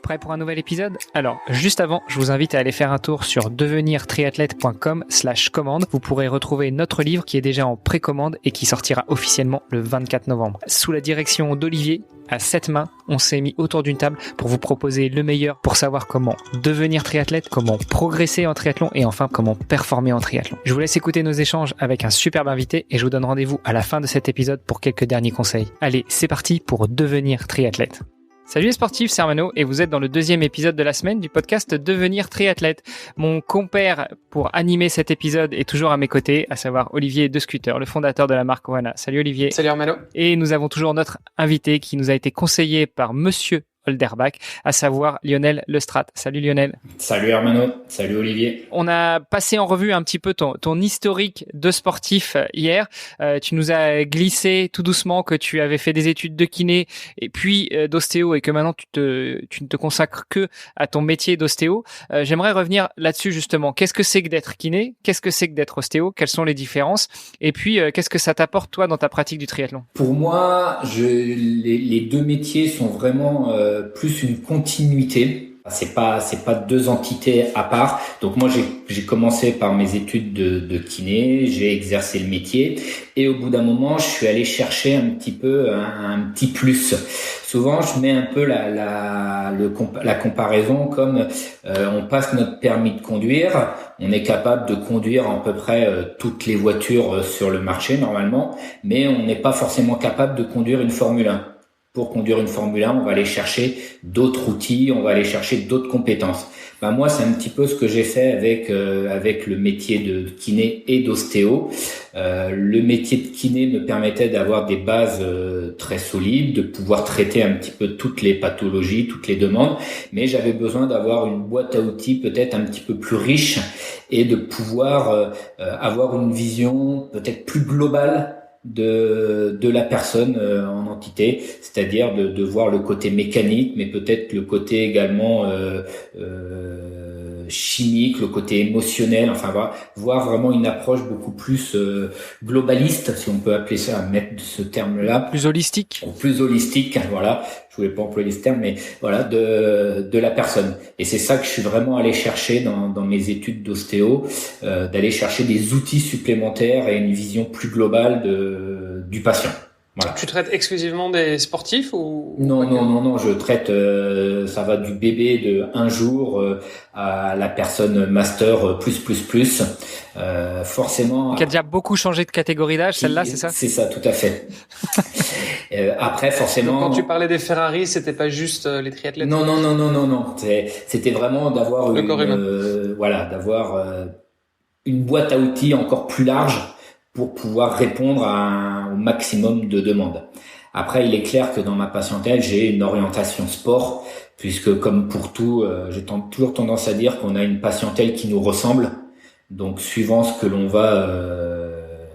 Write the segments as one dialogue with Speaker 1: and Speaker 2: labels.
Speaker 1: Prêt pour un nouvel épisode? Alors, juste avant, je vous invite à aller faire un tour sur devenirtriathlète.com/commande. Vous pourrez retrouver notre livre qui est déjà en précommande et qui sortira officiellement le 24 novembre. Sous la direction d'Olivier, à 7 mains, on s'est mis autour d'une table pour vous proposer le meilleur pour savoir comment devenir triathlète, comment progresser en triathlon et enfin comment performer en triathlon. Je vous laisse écouter nos échanges avec un superbe invité et je vous donne rendez-vous à la fin de cet épisode pour quelques derniers conseils. Allez, c'est parti pour devenir triathlète. Salut les sportifs, c'est Armano et vous êtes dans le deuxième épisode de la semaine du podcast Devenir triathlète. Mon compère pour animer cet épisode est toujours à mes côtés, à savoir Olivier De Scooter, le fondateur de la marque Oana. Salut Olivier.
Speaker 2: Salut Armano.
Speaker 1: Et nous avons toujours notre invité qui nous a été conseillé par Monsieur Holderbach, à savoir Lionel Lestrade. Salut Lionel.
Speaker 3: Salut Armano, salut Olivier.
Speaker 1: On a passé en revue un petit peu ton historique de sportif hier. Tu nous as glissé tout doucement que tu avais fait des études de kiné et puis d'ostéo et que maintenant tu ne te consacres que à ton métier d'ostéo. J'aimerais revenir là-dessus justement. Qu'est-ce que c'est que d'être kiné? Qu'est-ce que c'est que d'être ostéo? Quelles sont les différences? Et puis, qu'est-ce que ça t'apporte toi dans ta pratique du triathlon?
Speaker 3: Pour moi, les deux métiers sont vraiment plus une continuité. C'est pas deux entités à part. Donc moi j'ai commencé par mes études de kiné, j'ai exercé le métier et au bout d'un moment je suis allé chercher un petit peu un petit plus. Souvent je mets un peu la comparaison comme on passe notre permis de conduire, on est capable de conduire à peu près toutes les voitures sur le marché normalement, mais on n'est pas forcément capable de conduire une Formule 1. Pour conduire une Formule 1, on va aller chercher d'autres outils, on va aller chercher d'autres compétences. Moi, c'est un petit peu ce que j'ai fait avec le métier de kiné et d'ostéo. Le métier de kiné me permettait d'avoir des bases très solides, de pouvoir traiter un petit peu toutes les pathologies, toutes les demandes, mais j'avais besoin d'avoir une boîte à outils peut-être un petit peu plus riche et de pouvoir avoir une vision peut-être plus globale de la personne en entité, c'est-à-dire de voir le côté mécanique, mais peut-être le côté également chimique, le côté émotionnel, enfin voir vraiment une approche beaucoup plus globaliste, si on peut appeler ça, mettre ce terme-là.
Speaker 1: Plus holistique.
Speaker 3: Plus holistique, voilà. Je voulais pas employer ce terme, mais voilà, de la personne. Et c'est ça que je suis vraiment allé chercher dans mes études d'ostéo, d'aller chercher des outils supplémentaires et une vision plus globale du patient. Voilà.
Speaker 2: Tu traites exclusivement des sportifs ou
Speaker 3: Non, je traite ça va du bébé de 1 jour à la personne master plus forcément
Speaker 1: qui a déjà beaucoup changé de catégorie d'âge, celle-là, c'est ça?
Speaker 3: C'est ça, tout à fait. Après forcément.
Speaker 2: Donc, quand tu parlais des Ferrari, c'était pas juste les triathlètes.
Speaker 3: Non. C'était vraiment d'avoir d'avoir une boîte à outils encore plus large pour pouvoir répondre au maximum de demandes. Après, il est clair que dans ma patientèle, j'ai une orientation sport, puisque comme pour tout, j'ai toujours tendance à dire qu'on a une patientèle qui nous ressemble. Donc, suivant ce que l'on va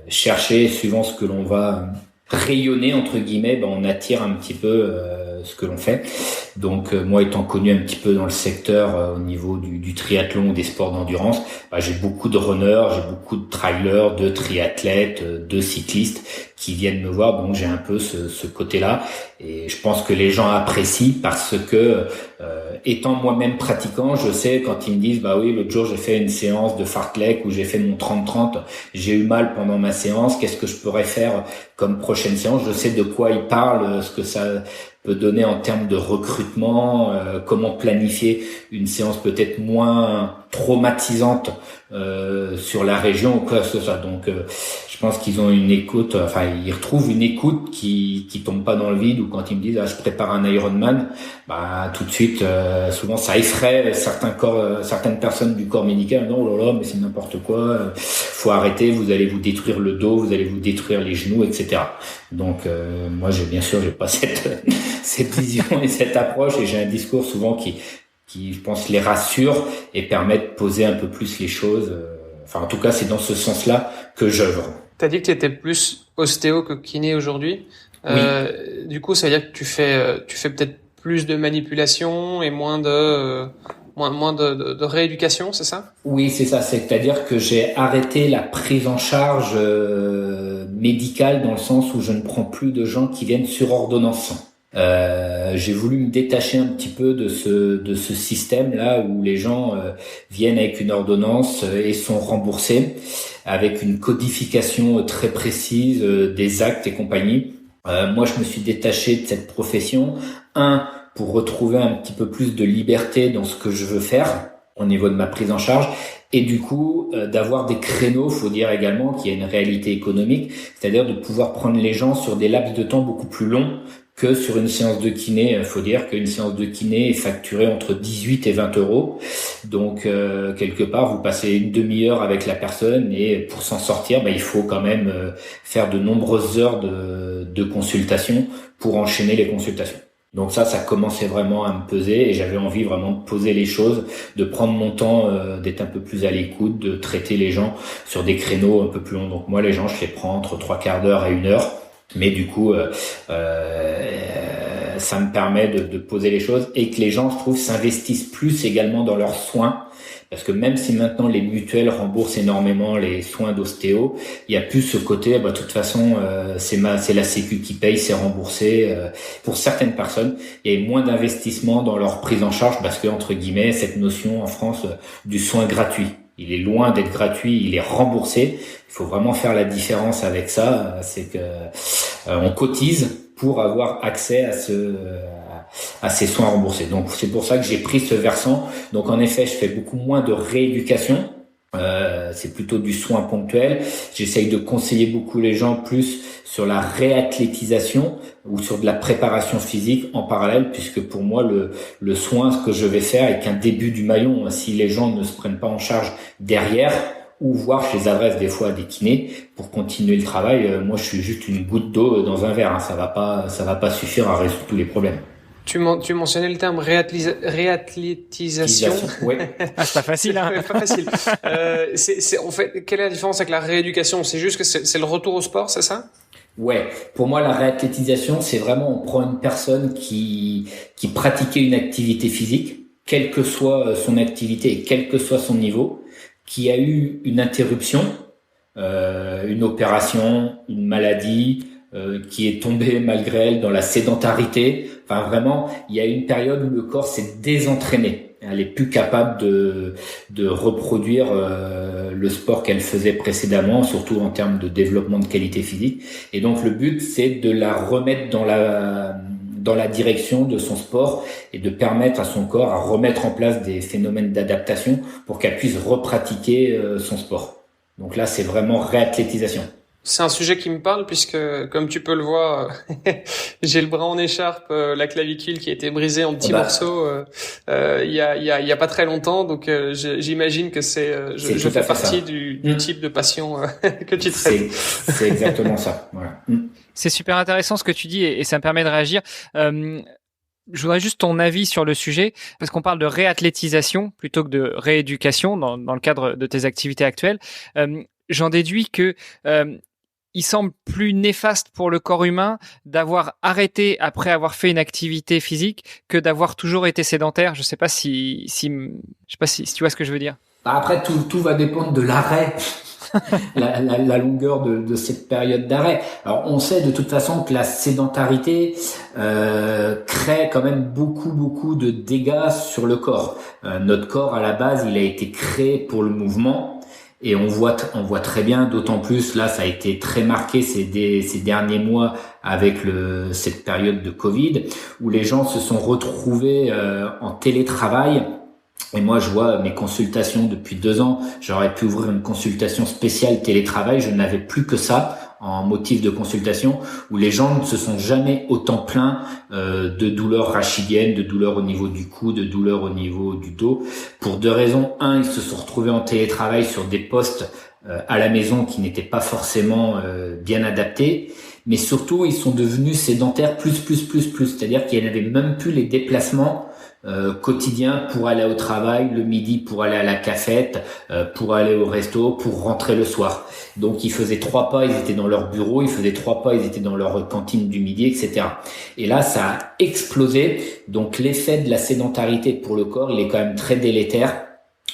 Speaker 3: chercher, suivant ce que l'on va rayonner, entre guillemets, on attire un petit peu ce que l'on fait. Donc moi étant connu un petit peu dans le secteur au niveau du triathlon ou des sports d'endurance, j'ai beaucoup de runners, j'ai beaucoup de trailers, de triathlètes, de cyclistes qui viennent me voir. Donc j'ai un peu ce côté-là et je pense que les gens apprécient parce que étant moi-même pratiquant, je sais quand ils me disent oui, l'autre jour j'ai fait une séance de fartlek où j'ai fait mon 30-30, j'ai eu mal pendant ma séance, qu'est-ce que je pourrais faire comme prochaine séance? Je sais de quoi ils parlent, ce que ça peut donner en termes de recrutement, comment planifier une séance peut-être moins traumatisante sur la région ou quoi que ce soit. Donc je pense qu'ils ont une écoute, ils retrouvent une écoute qui tombe pas dans le vide, ou quand ils me disent je prépare un Ironman, tout de suite souvent ça effraie certaines personnes du corps médical. Non, oh là là, mais c'est n'importe quoi, faut arrêter, vous allez vous détruire le dos, vous allez vous détruire les genoux, etc. Donc moi j'ai pas cette vision et cette approche, et j'ai un discours souvent qui je pense les rassure et permet de poser un peu plus les choses. En tout cas c'est dans ce sens-là que j'œuvre.
Speaker 2: T'as dit que tu étais plus ostéo que kiné aujourd'hui.
Speaker 3: Oui.
Speaker 2: Du coup ça veut dire que tu fais peut-être plus de manipulation et moins de rééducation, c'est ça?
Speaker 3: Oui, c'est ça. C'est-à-dire que j'ai arrêté la prise en charge médicale, dans le sens où je ne prends plus de gens qui viennent sur ordonnance. J'ai voulu me détacher un petit peu de ce système là où les gens viennent avec une ordonnance et sont remboursés avec une codification très précise des actes et compagnie. Moi, je me suis détaché de cette profession. Pour retrouver un petit peu plus de liberté dans ce que je veux faire au niveau de ma prise en charge, et du coup d'avoir des créneaux. Faut dire également qu'il y a une réalité économique, c'est-à-dire de pouvoir prendre les gens sur des laps de temps beaucoup plus longs que sur une séance de kiné. Il faut dire qu'une séance de kiné est facturée entre 18 et 20 euros. Donc, quelque part, vous passez une demi-heure avec la personne et pour s'en sortir, il faut quand même faire de nombreuses heures de consultation pour enchaîner les consultations. Donc ça commençait vraiment à me peser et j'avais envie vraiment de poser les choses, de prendre mon temps, d'être un peu plus à l'écoute, de traiter les gens sur des créneaux un peu plus longs. Donc moi, les gens, je les prends entre 3/4 d'heure et 1 heure. Mais du coup, ça me permet de poser les choses et que les gens, je trouve, s'investissent plus également dans leurs soins. Parce que même si maintenant les mutuelles remboursent énormément les soins d'ostéo, il y a plus ce côté, de toute façon, c'est la Sécu qui paye, c'est remboursé. Pour certaines personnes, il y a moins d'investissement dans leur prise en charge parce que, entre guillemets, cette notion en France du soin gratuit, il est loin d'être gratuit, il est remboursé. Il faut vraiment faire la différence avec ça, c'est que on cotise pour avoir accès à ces soins remboursés. Donc c'est pour ça que j'ai pris ce versant. Donc en effet, je fais beaucoup moins de rééducation. C'est plutôt du soin ponctuel. J'essaye de conseiller beaucoup les gens plus sur la réathlétisation ou sur de la préparation physique en parallèle, puisque pour moi le soin, ce que je vais faire est qu'un début du maillon. Si les gens ne se prennent pas en charge derrière, ou voir, je les adresse des fois à des kinés pour continuer le travail. Moi, je suis juste une goutte d'eau dans un verre. Ça va pas suffire à résoudre tous les problèmes.
Speaker 2: Tu mentionnais le terme réathlétisation.
Speaker 3: Oui.
Speaker 1: C'est pas facile, hein.
Speaker 2: Pas facile. En fait, quelle est la différence avec la rééducation? C'est juste que c'est le retour au sport, c'est ça?
Speaker 3: Ouais. Pour moi, la réathlétisation, c'est vraiment, on prend une personne qui pratiquait une activité physique, quelle que soit son activité et quel que soit son niveau, qui a eu une interruption, une opération, une maladie, qui est tombée malgré elle dans la sédentarité. Enfin, vraiment, il y a une période où le corps s'est désentraîné. Elle est plus capable de reproduire le sport qu'elle faisait précédemment, surtout en termes de développement de qualité physique. Et donc, le but, c'est de la remettre dans la direction de son sport et de permettre à son corps à remettre en place des phénomènes d'adaptation pour qu'elle puisse repratiquer son sport. Donc là, c'est vraiment réathlétisation.
Speaker 2: C'est un sujet qui me parle puisque, comme tu peux le voir, j'ai le bras en écharpe, la clavicule qui a été brisée en petits morceaux il y a pas très longtemps. Donc j'imagine que je fais partie du type de patient que tu traites.
Speaker 3: C'est exactement ça. Voilà.
Speaker 1: C'est super intéressant ce que tu dis et ça me permet de réagir. Je voudrais juste ton avis sur le sujet, parce qu'on parle de réathlétisation plutôt que de rééducation dans le cadre de tes activités actuelles. J'en déduis que il semble plus néfaste pour le corps humain d'avoir arrêté après avoir fait une activité physique que d'avoir toujours été sédentaire. Je sais pas si tu vois ce que je veux dire.
Speaker 3: Après, tout va dépendre de l'arrêt. la longueur de cette période d'arrêt. Alors on sait de toute façon que la sédentarité crée quand même beaucoup de dégâts sur le corps. Notre corps à la base, il a été créé pour le mouvement et on voit très bien, d'autant plus là ça a été très marqué ces derniers mois avec cette période de Covid où les gens se sont retrouvés en télétravail. Et moi, je vois mes consultations depuis 2 ans. J'aurais pu ouvrir une consultation spéciale télétravail. Je n'avais plus que ça en motif de consultation où les gens ne se sont jamais autant plaints de douleurs rachidiennes, de douleurs au niveau du cou, de douleurs au niveau du dos. Pour 2 raisons. Ils se sont retrouvés en télétravail sur des postes à la maison qui n'étaient pas forcément bien adaptés. Mais surtout, ils sont devenus sédentaires plus. C'est-à-dire qu'il n'y avait même plus les déplacements quotidien pour aller au travail, le midi pour aller à la cafette, pour aller au resto, pour rentrer le soir. Donc ils faisaient 3 pas, ils étaient dans leur bureau, ils faisaient 3 pas, ils étaient dans leur cantine du midi, etc. Et là, ça a explosé. Donc l'effet de la sédentarité pour le corps, il est quand même très délétère.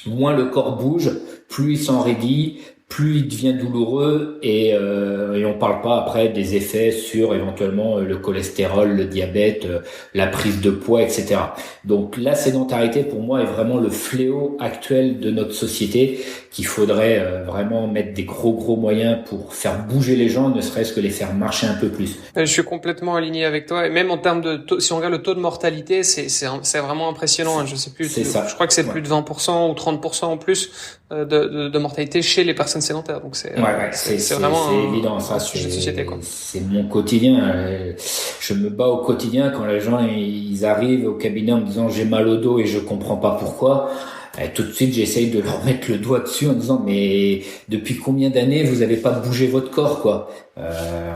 Speaker 3: Moins le corps bouge, plus il s'enraidit, plus il devient douloureux et on parle pas après des effets sur éventuellement le cholestérol, le diabète, la prise de poids, etc. Donc la sédentarité pour moi est vraiment le fléau actuel de notre société qu'il faudrait vraiment mettre des gros moyens pour faire bouger les gens, ne serait-ce que les faire marcher un peu plus.
Speaker 2: Je suis complètement aligné avec toi et même en termes de taux, si on regarde le taux de mortalité, c'est vraiment impressionnant. Je sais plus, je crois que c'est plus de 20% ou 30% en plus de mortalité chez les personnes sédentaires. Donc c'est vraiment
Speaker 3: évident, ça
Speaker 2: sujet de société, quoi.
Speaker 3: C'est mon quotidien. Je me bats au quotidien quand les gens ils arrivent au cabinet en me disant j'ai mal au dos et je comprends pas pourquoi. Et tout de suite, j'essaye de leur mettre le doigt dessus en disant mais depuis combien d'années vous avez pas bougé votre corps, quoi.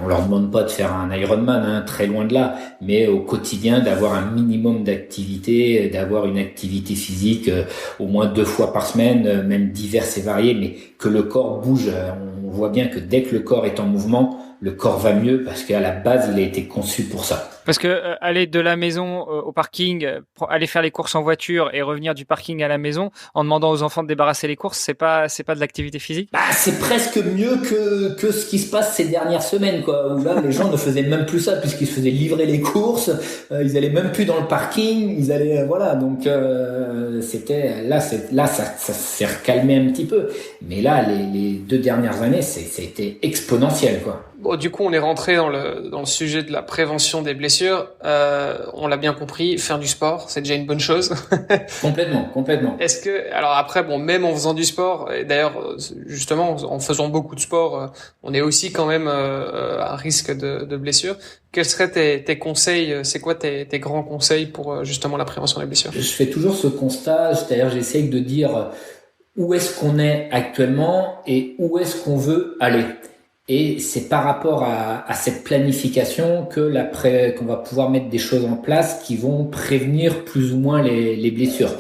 Speaker 3: On leur demande pas de faire un Ironman, très loin de là, mais au quotidien d'avoir un minimum d'activité, d'avoir une activité physique au moins 2 fois par semaine, même diverses et variées, mais que le corps bouge. On voit bien que dès que le corps est en mouvement, le corps va mieux parce qu'à la base, il a été conçu pour ça.
Speaker 1: Parce que aller de la maison au parking, aller faire les courses en voiture et revenir du parking à la maison en demandant aux enfants de débarrasser les courses, c'est pas de l'activité physique?
Speaker 3: C'est presque mieux que ce qui se passe ces dernières semaines, quoi. Où là, les gens ne faisaient même plus ça puisqu'ils se faisaient livrer les courses, ils allaient même plus dans le parking, ils allaient voilà. Donc c'était là ça s'est recalmé un petit peu. Mais là, les 2 dernières années, c'était exponentiel, quoi.
Speaker 2: Bon, du coup, on est rentré dans le sujet de la prévention des blessures. On l'a bien compris, faire du sport, c'est déjà une bonne chose.
Speaker 3: Complètement.
Speaker 2: Est-ce que, alors après, bon, même en faisant du sport, et d'ailleurs, justement, en faisant beaucoup de sport, on est aussi quand même à risque de blessures. Quels seraient tes conseils? C'est quoi tes grands conseils pour justement la prévention des blessures?
Speaker 3: Je fais toujours ce constat, c'est-à-dire j'essaye de dire où est-ce qu'on est actuellement et où est-ce qu'on veut aller. Et c'est par rapport à cette planification qu'on va pouvoir mettre des choses en place qui vont prévenir plus ou moins les blessures.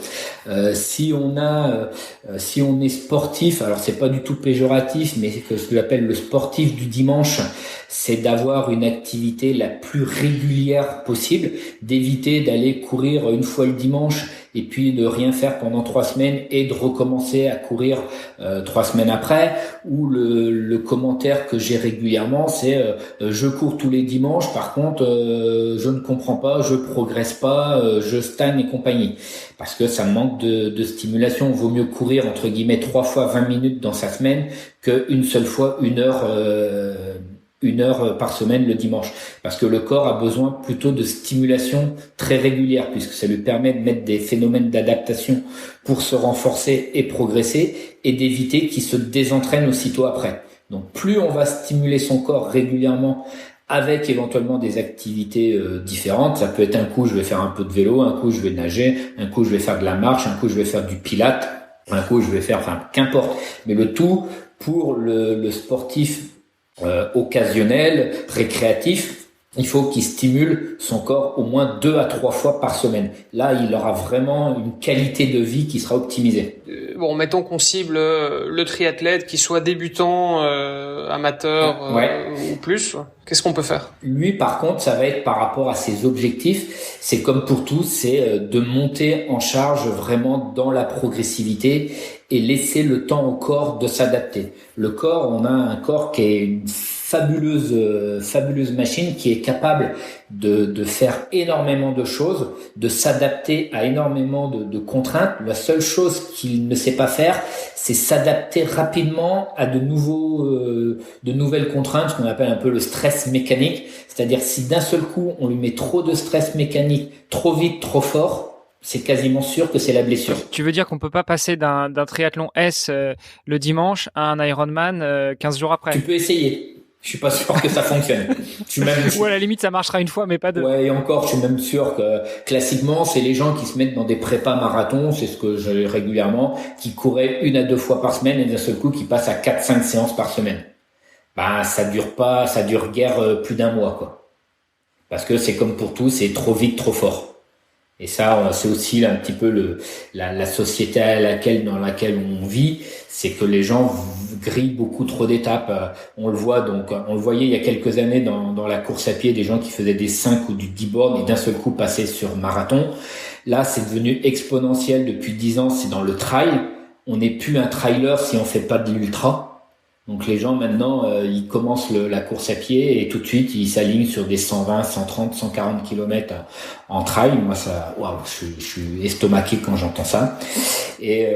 Speaker 3: Si on est sportif, alors c'est pas du tout péjoratif, mais c'est ce que j'appelle le sportif du dimanche, c'est d'avoir une activité la plus régulière possible, d'éviter d'aller courir une fois le dimanche et puis de rien faire pendant 3 semaines et de recommencer à courir 3 semaines après. Ou le commentaire que j'ai régulièrement, c'est je cours tous les dimanches, par contre je ne comprends pas, je progresse pas, je stagne et compagnie, parce que ça manque de stimulation. Vaut mieux courir entre guillemets 3 fois 20 minutes dans sa semaine qu'une seule fois 1 heure par semaine le dimanche, parce que le corps a besoin plutôt de stimulation très régulière, puisque ça lui permet de mettre des phénomènes d'adaptation pour se renforcer et progresser, et d'éviter qu'il se désentraîne aussitôt après. Donc plus on va stimuler son corps régulièrement avec éventuellement des activités différentes, ça peut être un coup je vais faire un peu de vélo, un coup je vais nager, un coup je vais faire de la marche, un coup je vais faire du pilates, un coup je vais faire, qu'importe, mais le tout pour le sportif occasionnel, récréatif, il faut qu'il stimule son corps au moins 2 à 3 fois par semaine. Là, il aura vraiment une qualité de vie qui sera optimisée.
Speaker 2: Bon, mettons qu'on cible le triathlète, qui soit débutant, amateur ou plus. Qu'est-ce qu'on peut faire? Lui,
Speaker 3: par contre, ça va être par rapport à ses objectifs. C'est comme pour tout, c'est de monter en charge vraiment dans la progressivité et laisser le temps au corps de s'adapter. Le corps, on a un corps qui est une fabuleuse machine qui est capable de faire énormément de choses, de s'adapter à énormément de contraintes. La seule chose qu'il ne sait pas faire, c'est s'adapter rapidement à de nouvelles contraintes, ce qu'on appelle un peu le stress mécanique. C'est-à-dire si d'un seul coup on lui met trop de stress mécanique, trop vite, trop fort, c'est quasiment sûr que c'est la blessure.
Speaker 1: Tu veux dire qu'on peut pas passer d'un triathlon S le dimanche à un Ironman 15 jours après?
Speaker 3: Tu peux essayer. Je suis pas sûr que ça fonctionne.
Speaker 1: Ou à la limite, ça marchera une fois, mais pas deux.
Speaker 3: Ouais, et encore, je suis même sûr que classiquement, c'est les gens qui se mettent dans des prépas marathons, c'est ce que j'ai régulièrement, qui couraient 1 à 2 fois par semaine et d'un seul coup, qui passent à 4-5 séances par semaine. Ça dure guère plus d'1 mois, quoi. Parce que c'est comme pour tout, c'est trop vite, trop fort. Et ça, c'est aussi un petit peu la société dans laquelle on vit, c'est que les gens grillent beaucoup trop d'étapes. On le voyait il y a quelques années dans la course à pied, des gens qui faisaient des 5 ou du 10 bornes et d'un seul coup passaient sur marathon. Là, c'est devenu exponentiel depuis 10 ans, c'est dans le trail. On n'est plus un trailer si on fait pas de l'ultra. Donc les gens maintenant, ils commencent la course à pied et tout de suite ils s'alignent sur des 120, 130, 140 km en trail. Moi ça, waouh, je suis estomaqué quand j'entends ça. Et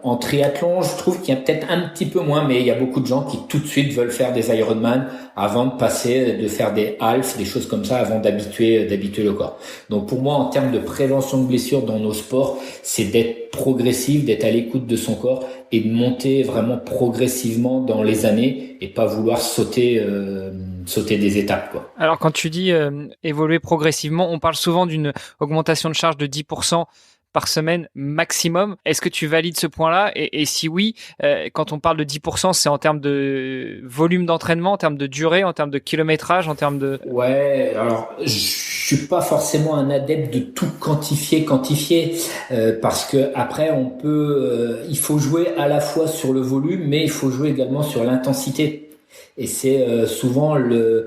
Speaker 3: en triathlon, je trouve qu'il y a peut-être un petit peu moins, mais il y a beaucoup de gens qui tout de suite veulent faire des Ironman avant de faire des halves, des choses comme ça, avant d'habituer le corps. Donc pour moi, en termes de prévention de blessures dans nos sports, c'est d'être progressif, d'être à l'écoute de son corps et de monter vraiment progressivement dans les années et pas vouloir sauter des étapes, quoi.
Speaker 1: Alors quand tu dis évoluer progressivement, on parle souvent d'une augmentation de charge de 10% par semaine maximum. Est-ce que tu valides ce point-là? Et si oui, quand on parle de 10%, c'est en termes de volume d'entraînement, en termes de durée, en termes de kilométrage, en termes de...
Speaker 3: Ouais, alors je suis pas forcément un adepte de tout quantifier, parce que après on peut, il faut jouer à la fois sur le volume, mais il faut jouer également sur l'intensité. Et c'est souvent le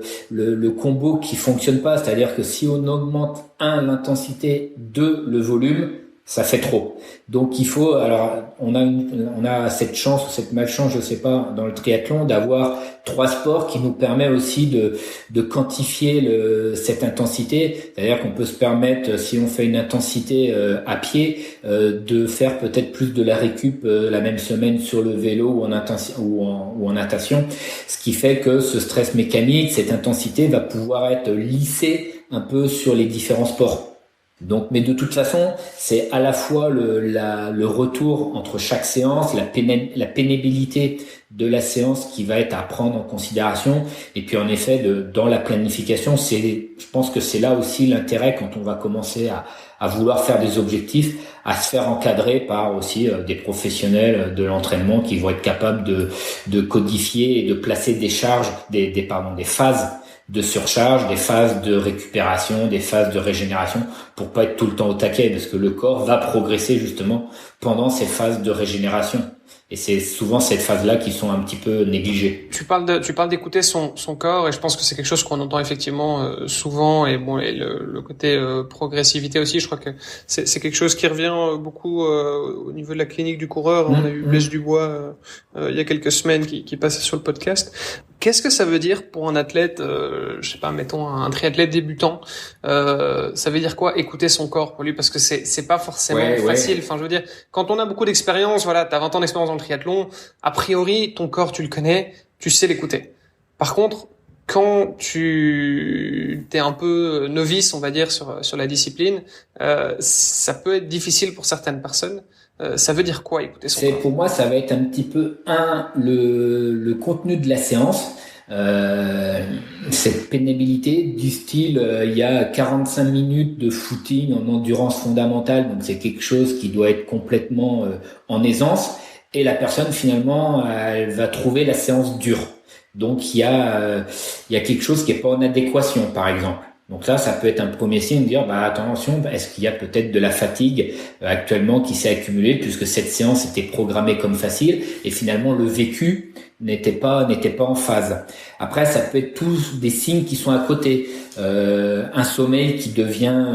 Speaker 3: combo qui fonctionne pas, c'est-à-dire que si on augmente l'intensité, le volume, ça fait trop. Donc il faut, alors on a cette chance ou cette malchance, je sais pas, dans le triathlon, d'avoir 3 sports qui nous permet aussi de quantifier cette intensité. C'est-à-dire qu'on peut se permettre, si on fait une intensité à pied, de faire peut-être plus de la récup la même semaine sur le vélo ou en natation, ce qui fait que ce stress mécanique, cette intensité va pouvoir être lissée un peu sur les différents sports. Donc, mais de toute façon, c'est à la fois le retour entre chaque séance, la pénibilité de la séance qui va être à prendre en considération. Et puis, en effet, dans la planification, je pense que c'est là aussi l'intérêt quand on va commencer à vouloir faire des objectifs, à se faire encadrer par aussi des professionnels de l'entraînement qui vont être capables de codifier et de placer des charges, des phases de surcharge, des phases de récupération, des phases de régénération, pour pas être tout le temps au taquet, parce que le corps va progresser justement pendant ces phases de régénération. Et c'est souvent cette phase-là qui sont un petit peu négligées.
Speaker 2: Tu parles d'écouter son corps, et je pense que c'est quelque chose qu'on entend effectivement souvent, et bon, et le côté progressivité aussi, je crois que c'est quelque chose qui revient beaucoup au niveau de la clinique du coureur. On a eu Blaise Dubois il y a quelques semaines qui passait sur le podcast. Qu'est-ce que ça veut dire pour un athlète, je sais pas, mettons un triathlète débutant, ça veut dire quoi écouter son corps pour lui, parce que c'est pas forcément facile. Enfin, je veux dire, quand on a beaucoup d'expérience, voilà, t'as 20 ans d'expérience dans le triathlon, a priori, ton corps, tu le connais, tu sais l'écouter. Par contre, quand t'es un peu novice, on va dire, sur la discipline, ça peut être difficile pour certaines personnes. Ça veut dire quoi écouter son corps?
Speaker 3: Pour moi, ça va être un petit peu le contenu de la séance. Cette pénibilité du style il y a 45 minutes de footing en endurance fondamentale, donc c'est quelque chose qui doit être complètement en aisance, et la personne finalement elle va trouver la séance dure. Donc il y a quelque chose qui est pas en adéquation, par exemple. Donc là, ça peut être un premier signe de dire, attention, est-ce qu'il y a peut-être de la fatigue actuellement qui s'est accumulée, puisque cette séance était programmée comme facile et finalement le vécu n'était pas en phase. Après, ça peut être tous des signes qui sont à côté, un sommeil qui devient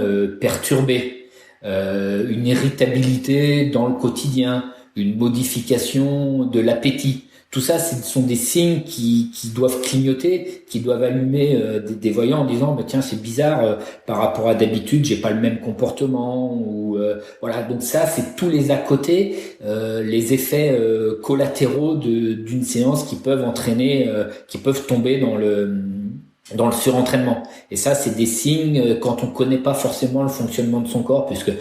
Speaker 3: perturbé, une irritabilité dans le quotidien, une modification de l'appétit. Tout ça, ce sont des signes qui doivent clignoter, qui doivent allumer des voyants en disant tiens, c'est bizarre, par rapport à d'habitude, j'ai pas le même comportement, ou voilà. Donc ça, c'est tous les à côté, les effets collatéraux d'une séance qui peuvent entraîner, qui peuvent tomber dans le surentraînement. Et ça, c'est des signes quand on connaît pas forcément le fonctionnement de son corps, puisque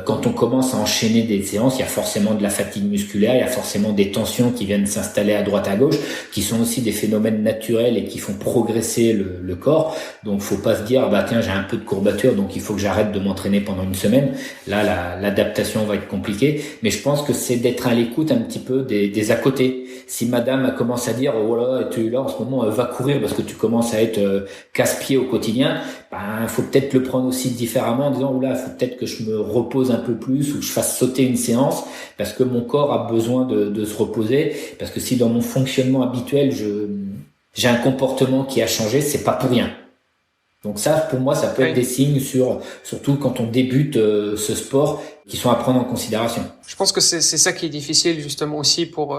Speaker 3: quand on commence à enchaîner des séances, il y a forcément de la fatigue musculaire, il y a forcément des tensions qui viennent s'installer à droite à gauche, qui sont aussi des phénomènes naturels et qui font progresser le corps. Donc faut pas se dire tiens, j'ai un peu de courbature, donc il faut que j'arrête de m'entraîner pendant une semaine. Là, l'adaptation va être compliquée, mais je pense que c'est d'être à l'écoute un petit peu des à côté. Si madame commence à dire tu là en ce moment va courir parce que tu commences à être casse-pied au quotidien, faut peut-être le prendre aussi différemment en disant faut peut-être que je me repose un peu plus, ou que je fasse sauter une séance parce que mon corps a besoin de se reposer, parce que si dans mon fonctionnement habituel j'ai un comportement qui a changé, c'est pas pour rien. Donc ça, pour moi, ça peut être des signes surtout quand on débute ce sport, qui sont à prendre en considération.
Speaker 2: Je pense que c'est ça qui est difficile justement aussi pour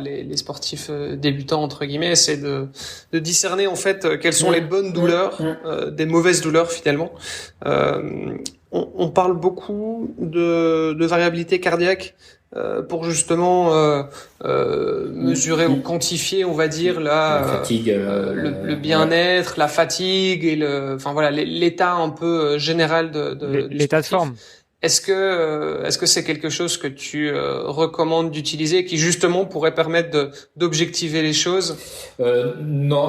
Speaker 2: les sportifs débutants entre guillemets, c'est de discerner en fait quelles sont les bonnes douleurs des mauvaises douleurs finalement. On parle beaucoup de variabilité cardiaque pour justement mesurer ou quantifier, on va dire la
Speaker 3: fatigue,
Speaker 2: le bien-être, la fatigue et l'état un peu général de
Speaker 1: l'état de forme.
Speaker 2: Est-ce que c'est quelque chose que tu recommandes d'utiliser, qui justement pourrait permettre d'objectiver les choses?
Speaker 3: Non,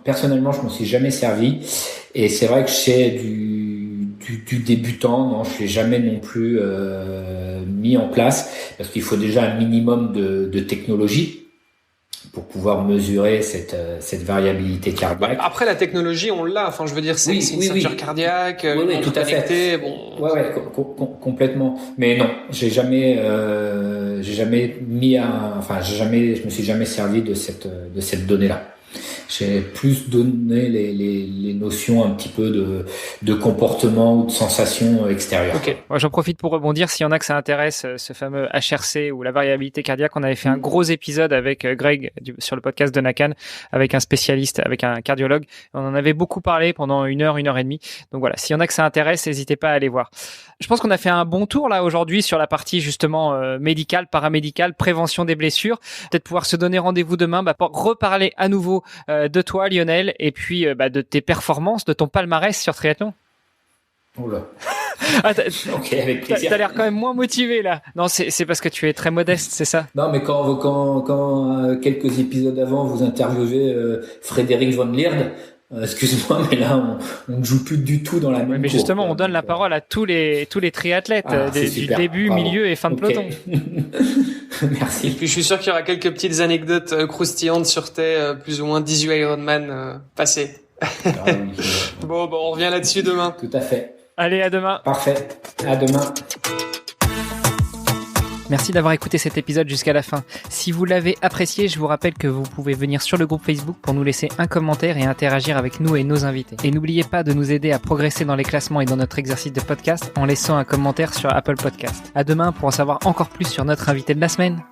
Speaker 3: personnellement, je m'en suis jamais servi. Et c'est vrai que chez du débutant, non, je l'ai jamais non plus mis en place, parce qu'il faut déjà un minimum de technologie pour pouvoir mesurer cette variabilité cardiaque.
Speaker 2: Après, la technologie, on l'a. Enfin, je veux dire, c'est une ceinture cardiaque,
Speaker 3: oui, tout à fait.
Speaker 2: Bon.
Speaker 3: Ouais, complètement. Mais non, je me suis jamais servi de cette donnée-là. J'ai plus donné les notions un petit peu de comportement ou de sensation extérieure.
Speaker 1: Ok. Moi, j'en profite pour rebondir. S'il y en a que ça intéresse, ce fameux HRC ou la variabilité cardiaque, on avait fait un gros épisode avec Greg sur le podcast de Nakan, avec un spécialiste, avec un cardiologue. On en avait beaucoup parlé pendant 1 heure et demie. Donc voilà, s'il y en a que ça intéresse, n'hésitez pas à aller voir. Je pense qu'on a fait un bon tour là aujourd'hui sur la partie justement médicale, paramédicale, prévention des blessures. Peut-être pouvoir se donner rendez-vous demain pour reparler à nouveau de toi, Lionel, et puis de tes performances, de ton palmarès sur triathlon.
Speaker 3: Oula.
Speaker 1: Ok, avec plaisir. T'as l'air quand même moins motivé là. Non, c'est parce que tu es très modeste, c'est ça?
Speaker 3: Non, mais quand quelques épisodes avant vous interviewez Frédéric Von Lierde, excuse-moi, mais là on ne joue plus du tout dans la même.
Speaker 1: Mais justement, on donne la parole à tous les triathlètes du début, milieu et fin de peloton.
Speaker 3: Merci.
Speaker 2: Et puis je suis sûr qu'il y aura quelques petites anecdotes croustillantes sur tes plus ou moins 18 Ironman passés. Bon, on revient là-dessus demain.
Speaker 3: Tout à fait.
Speaker 1: Allez, à demain.
Speaker 3: Parfait. À demain.
Speaker 1: Merci d'avoir écouté cet épisode jusqu'à la fin. Si vous l'avez apprécié, je vous rappelle que vous pouvez venir sur le groupe Facebook pour nous laisser un commentaire et interagir avec nous et nos invités. Et n'oubliez pas de nous aider à progresser dans les classements et dans notre exercice de podcast en laissant un commentaire sur Apple Podcast. À demain pour en savoir encore plus sur notre invité de la semaine.